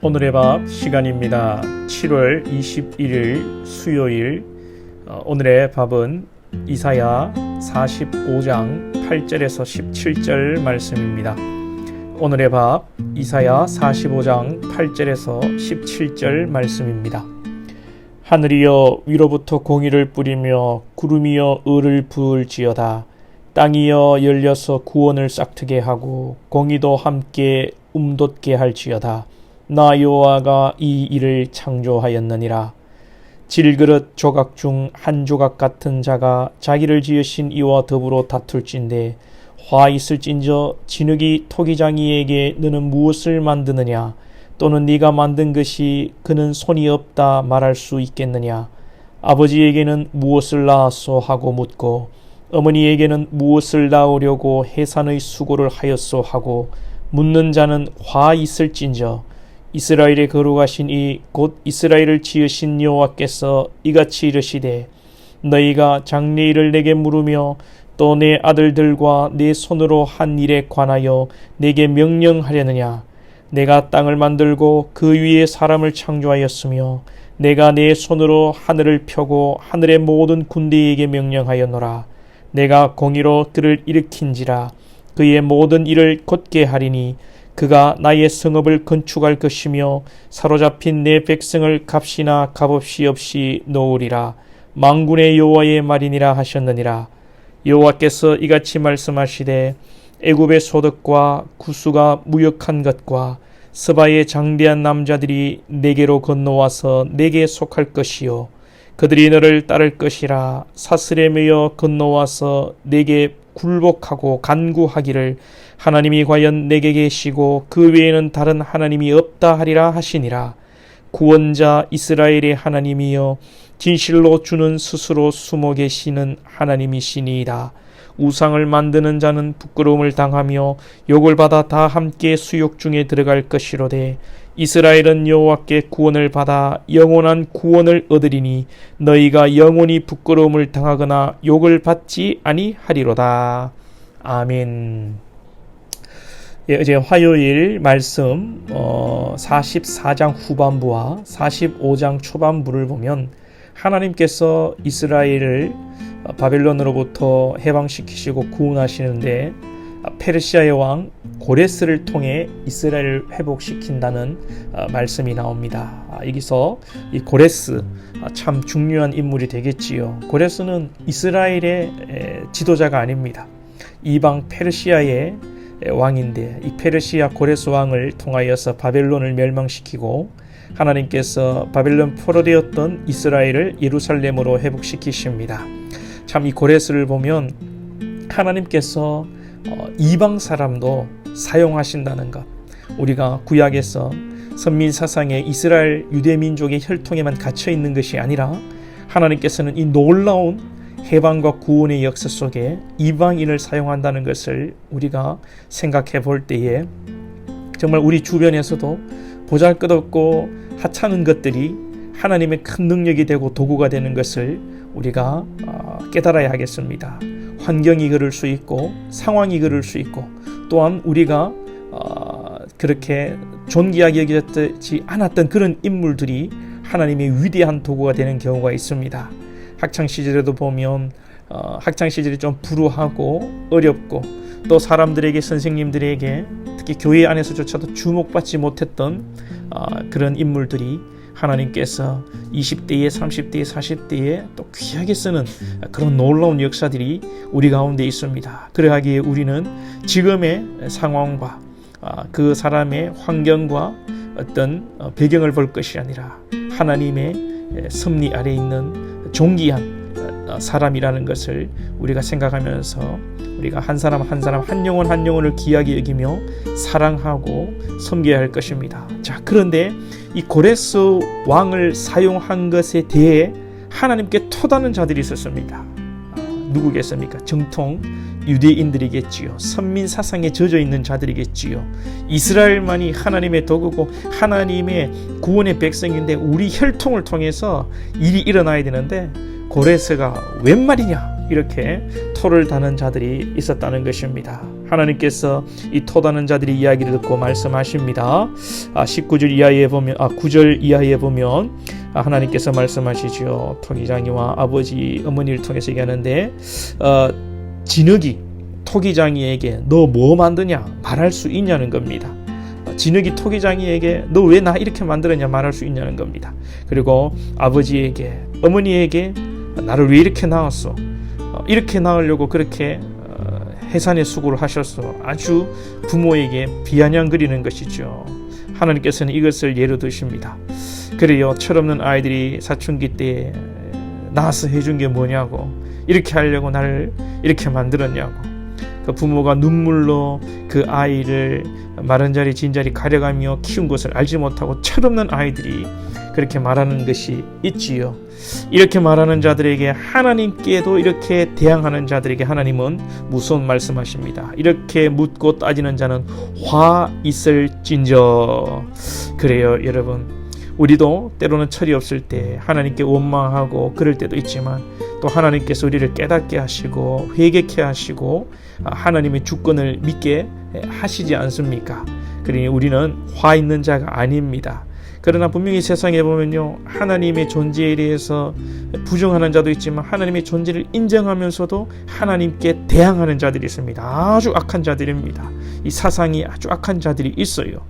오늘의 밥 시간입니다. 7월 21일 수요일. 오늘의 밥은 이사야 45장 8절에서 17절 말씀입니다. 오늘의 밥 이사야 45장 8절에서 17절 말씀입니다. 하늘이여 위로부터 공의를 뿌리며 구름이여 을을 부을지어다. 땅이여 열려서 구원을 싹트게 하고 공의도 함께 움돋게 할지어다. 나 여호와가 이 일을 창조하였느니라. 질그릇 조각 중 한 조각 같은 자가 자기를 지으신 이와 더불어 다툴진대 화 있을진저 진흙이 토기장이에게 너는 무엇을 만드느냐 또는 네가 만든 것이 그는 손이 없다 말할 수 있겠느냐. 아버지에게는 무엇을 낳았소 하고 묻고 어머니에게는 무엇을 낳으려고 해산의 수고를 하였소 하고 묻는 자는 화 있을진저 이스라엘에 거룩하신 이 곧 이스라엘을 지으신 여호와께서 이같이 이르시되 너희가 장래일을 내게 물으며 또 내 아들들과 내 손으로 한 일에 관하여 내게 명령하려느냐. 내가 땅을 만들고 그 위에 사람을 창조하였으며 내가 내 손으로 하늘을 펴고 하늘의 모든 군대에게 명령하였노라. 내가 공의로 그를 일으킨지라. 그의 모든 일을 곧게 하리니 그가 나의 성읍을 건축할 것이며 사로잡힌 내 백성을 값이나 값없이 없이 놓으리라. 만군의 여호와의 말이니라 하셨느니라. 여호와께서 이같이 말씀하시되 애굽의 소득과 구스가 무역한 것과 스바의 장대한 남자들이 내게로 건너와서 내게 속할 것이요 그들이 너를 따를 것이라. 사슬에 매여 건너와서 내게 굴복하고 간구하기를 하나님이 과연 내게 계시고 그 외에는 다른 하나님이 없다 하리라 하시니라. 구원자 이스라엘의 하나님이여 진실로 주는 스스로 숨어 계시는 하나님이시니이다. 우상을 만드는 자는 부끄러움을 당하며 욕을 받아 다 함께 수욕 중에 들어갈 것이로되 이스라엘은 여호와께 구원을 받아 영원한 구원을 얻으리니 너희가 영원히 부끄러움을 당하거나 욕을 받지 아니하리로다. 아멘. 어제 화요일 말씀 44장 후반부와 45장 초반부를 보면 하나님께서 이스라엘을 바벨론으로부터 해방시키시고 구원하시는데 페르시아의 왕 고레스를 통해 이스라엘을 회복시킨다는 말씀이 나옵니다. 여기서 이 고레스 참 중요한 인물이 되겠지요. 고레스는 이스라엘의 지도자가 아닙니다. 이방 페르시아의 왕인데 이 페르시아 고레스 왕을 통하여서 바벨론을 멸망시키고 하나님께서 바벨론 포로되었던 이스라엘을 예루살렘으로 회복시키십니다. 참 이 고레스를 보면 하나님께서 이방 사람도 사용하신다는 것, 우리가 구약에서 선민 사상에 이스라엘 유대 민족의 혈통에만 갇혀 있는 것이 아니라 하나님께서는 이 놀라운 해방과 구원의 역사 속에 이방인을 사용한다는 것을 우리가 생각해 볼 때에 정말 우리 주변에서도 보잘것없고 하찮은 것들이 하나님의 큰 능력이 되고 도구가 되는 것을 우리가 깨달아야 하겠습니다. 환경이 그럴 수 있고 상황이 그럴 수 있고 또한 우리가 그렇게 존귀하게 여겨지지 않았던 그런 인물들이 하나님의 위대한 도구가 되는 경우가 있습니다. 학창시절에도 보면 학창시절이 좀 불우하고 어렵고 또 사람들에게 선생님들에게 특히 교회 안에서조차도 주목받지 못했던 그런 인물들이 하나님께서 20대에 30대에 40대에 또 귀하게 쓰는 그런 놀라운 역사들이 우리 가운데 있습니다. 그러하기에 우리는 지금의 상황과 그 사람의 환경과 어떤 배경을 볼 것이 아니라 하나님의 섭리 아래에 있는 존귀한 사람이라는 것을 우리가 생각하면서 우리가 한 사람 한 영혼을 귀하게 여기며 사랑하고 섬겨야 할 것입니다. 자, 그런데 이 고레스 왕을 사용한 것에 대해 하나님께 토다는 자들이 있었습니다. 누구겠습니까? 정통 유대인들이겠지요. 선민 사상에 젖어 있는 자들이겠지요. 이스라엘만이 하나님의 도구고 하나님의 구원의 백성인데 우리 혈통을 통해서 일이 일어나야 되는데 고레스가 웬 말이냐 이렇게 토를 다는 자들이 있었다는 것입니다. 하나님께서 이 토다는 자들의 이야기를 듣고 말씀하십니다. 19절 이하에 보면 9절 이하에 보면 하나님께서 말씀하시죠. 토기장이와 아버지 어머니를 통해서 얘기하는데 진흙이 토기장이에게 너 뭐 만드냐 말할 수 있냐는 겁니다. 진흙이 토기장이에게 너 왜 나 이렇게 만들었냐 말할 수 있냐는 겁니다. 그리고 아버지에게 어머니에게 나를 왜 이렇게 낳았어? 이렇게 낳으려고 그렇게 해산의 수고를 하셨어. 아주 부모에게 비아냥거리는 것이죠. 하나님께서는 이것을 예로 드십니다. 그래요, 철없는 아이들이 사춘기 때 낳아서 해준 게 뭐냐고, 이렇게 하려고 나를 이렇게 만들었냐고. 그 부모가 눈물로 그 아이를 마른 자리 진 자리 가려가며 키운 것을 알지 못하고 철없는 아이들이 그렇게 말하는 것이 있지요. 이렇게 말하는 자들에게, 하나님께도 이렇게 대항하는 자들에게 하나님은 무서운 말씀하십니다. 이렇게 묻고 따지는 자는 화 있을진저. 그래요, 여러분, 우리도 때로는 철이 없을 때 하나님께 원망하고 그럴 때도 있지만, 또 하나님께서 우리를 깨닫게 하시고 회개케 하시고 하나님의 주권을 믿게 하시지 않습니까? 그러니 우리는 화 있는 자가 아닙니다. 그러나 분명히 세상에 보면요, 하나님의 존재에 대해서 부정하는 자도 있지만 하나님의 존재를 인정하면서도 하나님께 대항하는 자들이 있습니다. 아주 악한 자들입니다. 이 사상이 아주 악한 자들이 있어요.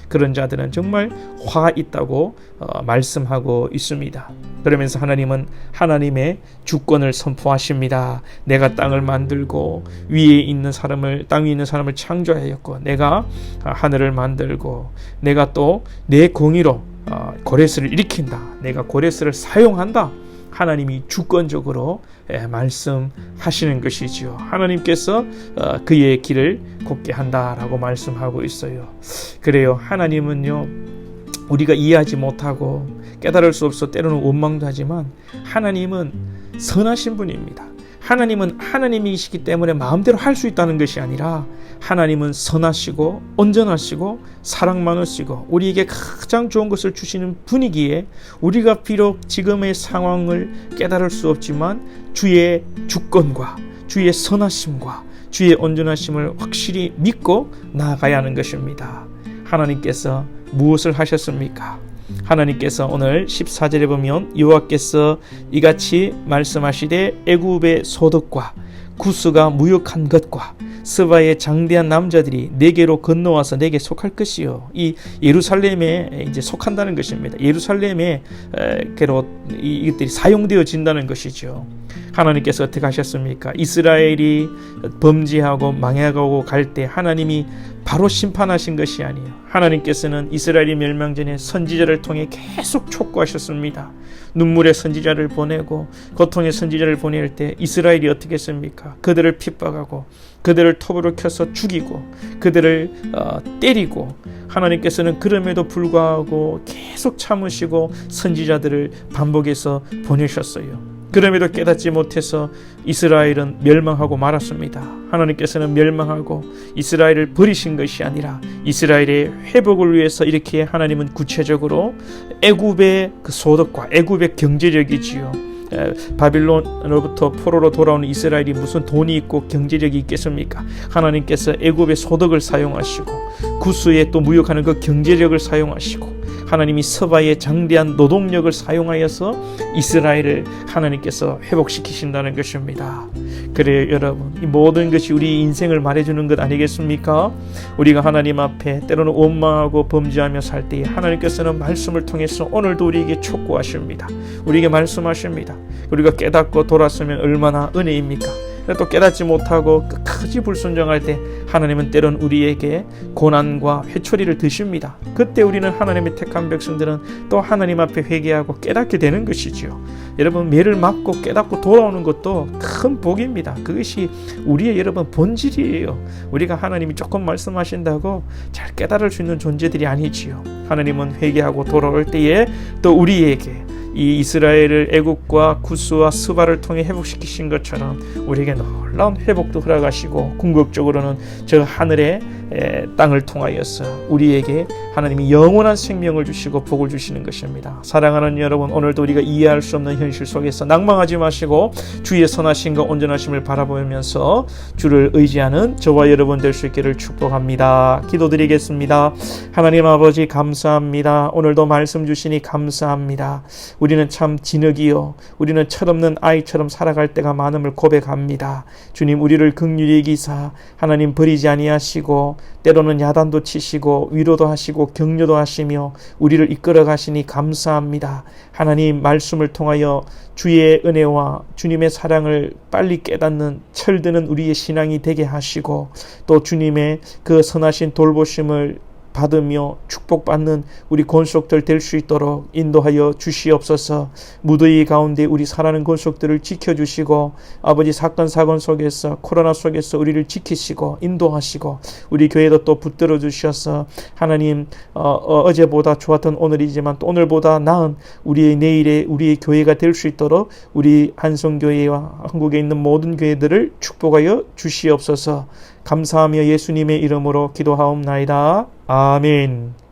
그런 자들은 정말 화 있다고 말씀하고 있습니다. 그러면서 하나님은 하나님의 주권을 선포하십니다. 내가 땅을 만들고 위에 있는 사람을, 땅 위에 있는 사람을 창조하였고, 내가 하늘을 만들고, 내가 또 내 공의로 고레스를 일으킨다, 내가 고레스를 사용한다. 하나님이 주권적으로 말씀하시는 것이지요. 하나님께서 그의 길을 곱게 한다라고 말씀하고 있어요. 그래요, 하나님은요, 우리가 이해하지 못하고 깨달을 수 없어 때로는 원망도 하지만 하나님은 선하신 분입니다. 하나님은 하나님이시기 때문에 마음대로 할 수 있다는 것이 아니라, 하나님은 선하시고 온전하시고 사랑 많으시고 우리에게 가장 좋은 것을 주시는 분이기에, 우리가 비록 지금의 상황을 깨달을 수 없지만 주의 주권과 주의 선하심과 주의 온전하심을 확실히 믿고 나아가야 하는 것입니다. 하나님께서 무엇을 하셨습니까? 하나님께서 오늘 14절에 보면 여호와께서 이같이 말씀하시되 애굽의 소득과 구스가 무역한 것과 스바의 장대한 남자들이 내게로 건너와서 내게 속할 것이요. 이 예루살렘에 이제 속한다는 것입니다. 예루살렘에 이것들이 사용되어진다는 것이죠. 하나님께서 어떻게 하셨습니까? 이스라엘이 범죄하고 망해가고 갈 때 하나님이 바로 심판하신 것이 아니에요. 하나님께서는 이스라엘이 멸망 전에 선지자를 통해 계속 촉구하셨습니다. 눈물의 선지자를 보내고 고통의 선지자를 보낼 때 이스라엘이 어떻게 했습니까? 그들을 핍박하고 그들을 톱으로 켜서 죽이고 그들을 때리고, 하나님께서는 그럼에도 불구하고 계속 참으시고 선지자들을 반복해서 보내셨어요. 그럼에도 깨닫지 못해서 이스라엘은 멸망하고 말았습니다. 하나님께서는 멸망하고 이스라엘을 버리신 것이 아니라 이스라엘의 회복을 위해서 이렇게 하나님은 구체적으로 애굽의 그 소득과 애굽의 경제력이지요. 바빌론으로부터 포로로 돌아오는 이스라엘이 무슨 돈이 있고 경제력이 있겠습니까? 하나님께서 애굽의 소득을 사용하시고 구스에 또 무역하는 그 경제력을 사용하시고 하나님이 서바의 장대한 노동력을 사용하여서 이스라엘을 하나님께서 회복시키신다는 것입니다. 그래요, 여러분, 이 모든 것이 우리 인생을 말해주는 것 아니겠습니까? 우리가 하나님 앞에 때로는 원망하고 범죄하며 살 때에 하나님께서는 말씀을 통해서 오늘도 우리에게 촉구하십니다. 우리에게 말씀하십니다. 우리가 깨닫고 돌아서면 얼마나 은혜입니까? 또 깨닫지 못하고 끝까지 불순종할 때 하나님은 때론 우리에게 고난과 회초리를 드십니다. 그때 우리는 하나님의 택한 백성들은 또 하나님 앞에 회개하고 깨닫게 되는 것이지요. 여러분, 매를 맞고 깨닫고 돌아오는 것도 큰 복입니다. 그것이 우리의 여러분 본질이에요. 우리가 하나님이 조금 말씀하신다고 잘 깨달을 수 있는 존재들이 아니지요. 하나님은 회개하고 돌아올 때에 또 우리에게 이 이스라엘을 애굽과 구스와 스바를 통해 회복시키신 것처럼 우리에게 놀라운 회복도 허락하시고 궁극적으로는 저 하늘에 땅을 통하여서 우리에게 하나님이 영원한 생명을 주시고 복을 주시는 것입니다. 사랑하는 여러분, 오늘도 우리가 이해할 수 없는 현실 속에서 낭망하지 마시고 주의 선하심과 온전하심을 바라보면서 주를 의지하는 저와 여러분 될 수 있기를 축복합니다. 기도드리겠습니다. 하나님 아버지 감사합니다. 오늘도 말씀 주시니 감사합니다. 우리는 참 진흙이요, 우리는 철없는 아이처럼 살아갈 때가 많음을 고백합니다. 주님, 우리를 긍휼히 여기사 하나님 버리지 아니하시고 때로는 야단도 치시고 위로도 하시고 격려도 하시며 우리를 이끌어 가시니 감사합니다. 하나님 말씀을 통하여 주의 은혜와 주님의 사랑을 빨리 깨닫는 철드는 우리의 신앙이 되게 하시고 또 주님의 그 선하신 돌보심을 받으며 축복받는 우리 권속들 될 수 있도록 인도하여 주시옵소서. 무더위 가운데 우리 살아가는 권속들을 지켜주시고 아버지 사건 사건 속에서 코로나 속에서 우리를 지키시고 인도하시고 우리 교회도 또 붙들어 주셔서 하나님 어제보다 좋았던 오늘이지만 또 오늘보다 나은 우리의 내일의 우리의 교회가 될 수 있도록 우리 한성교회와 한국에 있는 모든 교회들을 축복하여 주시옵소서. 감사하며 예수님의 이름으로 기도하옵나이다. 아멘.